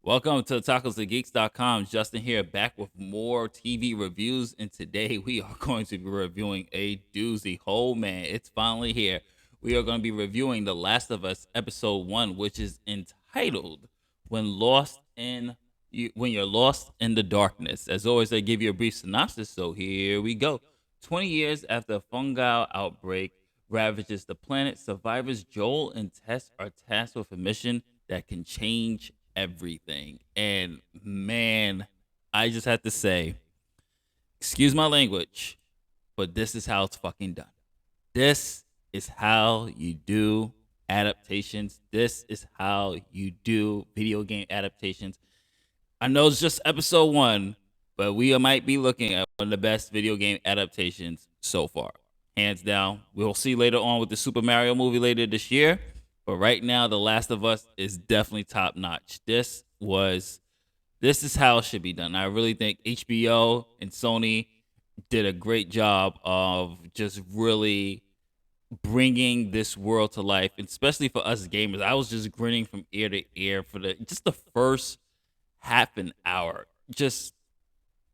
Welcome to tacosandgeeks.com. Justin here, back with more TV reviews. And today we are going to be reviewing a doozy. Oh man, it's finally here. We are going to be reviewing The Last of Us episode 1, which is entitled When You're Lost in the Darkness. As always, I give you a brief synopsis, so here we go. 20 years after a fungal outbreak ravages the planet, survivors Joel and Tess are tasked with a mission that can change everything. And man, I just have to say, excuse my language, but this is how it's fucking done. This is how you do adaptations. This is how you do video game adaptations. I know it's just episode 1, but we might be looking at one of the best video game adaptations so far. Hands down. We'll see later on with the Super Mario movie later this year. But right now, The Last of Us is definitely top notch. This is how it should be done. I really think HBO and Sony did a great job of just really bringing this world to life, and especially for us gamers. I was just grinning from ear to ear for the first half an hour, just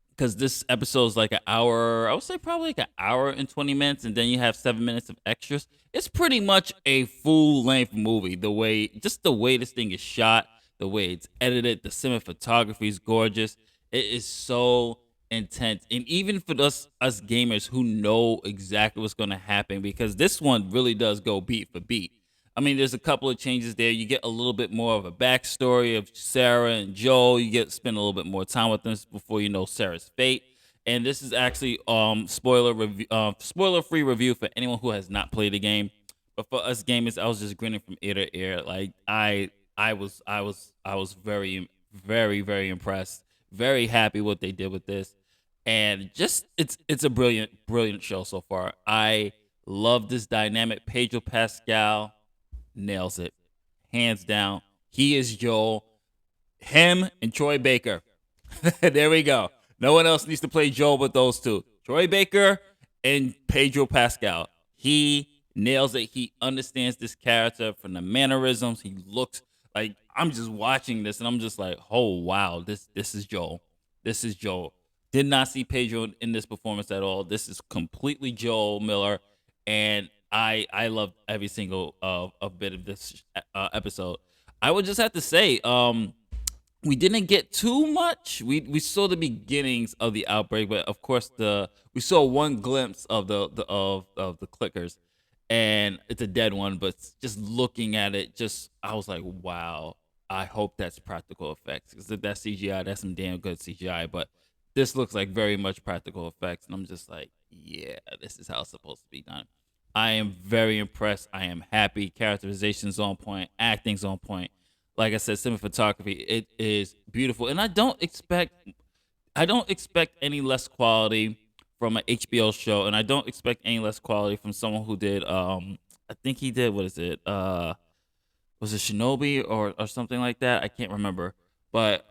because this episode is like an hour. I would say probably like an hour and 20 minutes, and then you have 7 minutes of extras. It's pretty much a full length movie. The way this thing is shot, the way it's edited, the cinematography is gorgeous. It is so intense, and even for us gamers who know exactly what's going to happen, because this one really does go beat for beat. I mean, there's a couple of changes there. You get a little bit more of a backstory of Sarah and Joel. You get spend a little bit more time with them before you know Sarah's fate. And this is actually spoiler free review for anyone who has not played the game. But for us gamers, I was just grinning from ear to ear. Like I was very impressed. Very happy what they did with this, and just it's a brilliant show so far. I love this dynamic. Pedro Pascal nails it, hands down. He is Joel. Him and Troy Baker. There we go. No one else needs to play Joel but those two. Troy Baker and Pedro Pascal. He nails it. He understands this character from the mannerisms. He looks like, I'm just watching this and I'm just like, oh wow, this is Joel. This is Joel. Did not see Pedro in this performance at all. This is completely Joel Miller, and I loved every single bit of this episode. I would just have to say, we didn't get too much. We saw the beginnings of the outbreak, but of course we saw one glimpse of of the clickers, and it's a dead one. But just looking at it, just I was like, wow. I hope that's practical effects, because if that's CGI, that's some damn good CGI. But this looks like very much practical effects, and I'm just like, yeah, this is how it's supposed to be done. I am very impressed. I am happy. Characterization's on point. Acting's on point. Like I said, cinematography, it is beautiful, and I don't expect any less quality from an HBO show, and I don't expect any less quality from someone who did I think he did, what is it? Was it Shinobi or something like that? I can't remember. But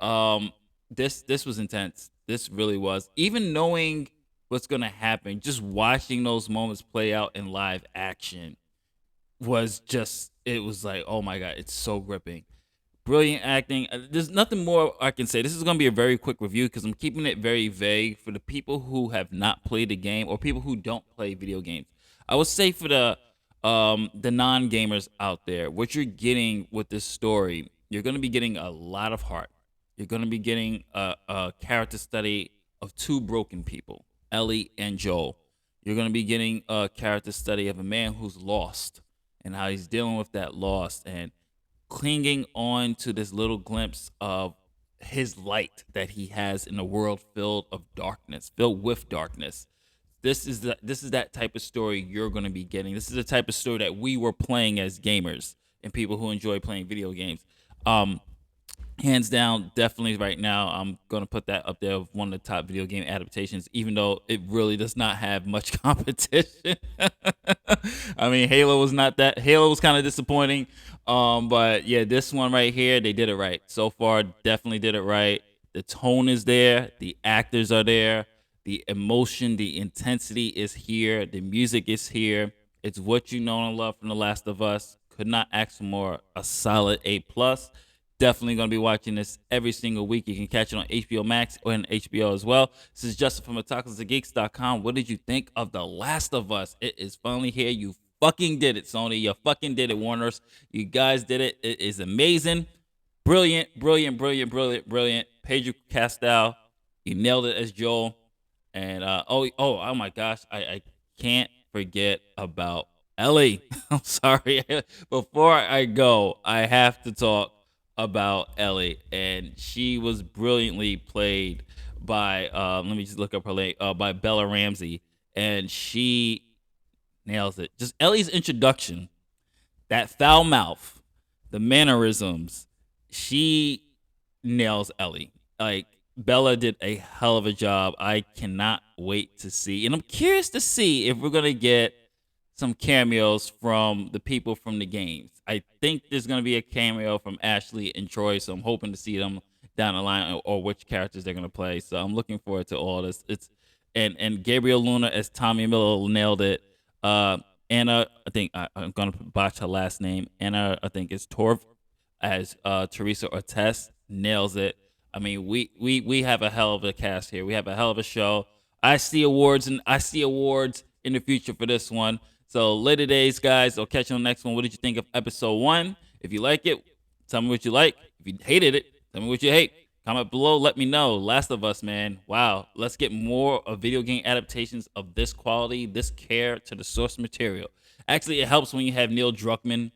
this was intense. This really was. Even knowing what's gonna happen, just watching those moments play out in live action was just, it was like, oh my god, it's so gripping. Brilliant acting. There's nothing more I can say. This is going to be a very quick review because I'm keeping it very vague for the people who have not played the game or people who don't play video games. I would say for the non-gamers out there, what you're getting with this story, you're going to be getting a lot of heart. You're going to be getting a character study of two broken people, Ellie and Joel. You're going to be getting a character study of a man who's lost and how he's dealing with that loss and clinging on to this little glimpse of his light that he has in a world filled with darkness. This is that type of story you're going to be getting. This is the type of story that we were playing as gamers and people who enjoy playing video games. Um, Hands down, definitely right now, I'm going to put that up there with one of the top video game adaptations, even though it really does not have much competition. I mean, Halo was kind of disappointing. But yeah, this one right here, they did it right. So far, definitely did it right. The tone is there, the actors are there, the emotion, the intensity is here, the music is here. It's what you know and love from The Last of Us. Could not ask for more. A solid A plus. definitely going to be watching this every single week. You can catch it on HBO Max or on HBO as well. This is Justin from otakusandgeeks.com. What did you think of The Last of Us? It is finally here. You fucking did it, Sony. You fucking did it, Warners. You guys did it. It is amazing. Brilliant, brilliant, brilliant, brilliant, brilliant. Pedro Pascal, he nailed it as Joel. And oh my gosh, I can't forget about Ellie. I'm sorry. Before I go, I have to talk about Ellie, and she was brilliantly played by let me just look up her name, by Bella Ramsey, and she nails it. Just Ellie's introduction, that foul mouth, the mannerisms, she nails Ellie. Like, Bella did a hell of a job. I cannot wait to see. And I'm curious to see if we're going to get some cameos from the people from the games. I think there's going to be a cameo from Ashley and Troy, so I'm hoping to see them down the line, or which characters they're going to play. So I'm looking forward to all this. It's and Gabriel Luna as Tommy Miller nailed it. Anna, I think I'm going to botch her last name. Anna, I think it's Torv as Teresa Ortiz, nails it. I mean, we have a hell of a cast here. We have a hell of a show. I see awards in the future for this one. So later days, guys. I'll catch you on the next one. What did you think of episode 1? If you like it, tell me what you like. If you hated it, tell me what you hate. Comment below. Let me know. Last of Us, man. Wow. Let's get more of video game adaptations of this quality, this care to the source material. Actually, it helps when you have Neil Druckmann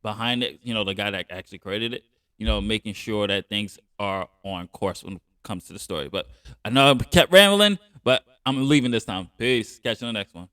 behind it. You know, the guy that actually created it. You know, making sure that things are on course when it comes to the story. But I know I kept rambling, but I'm leaving this time. Peace. Catch you on the next one.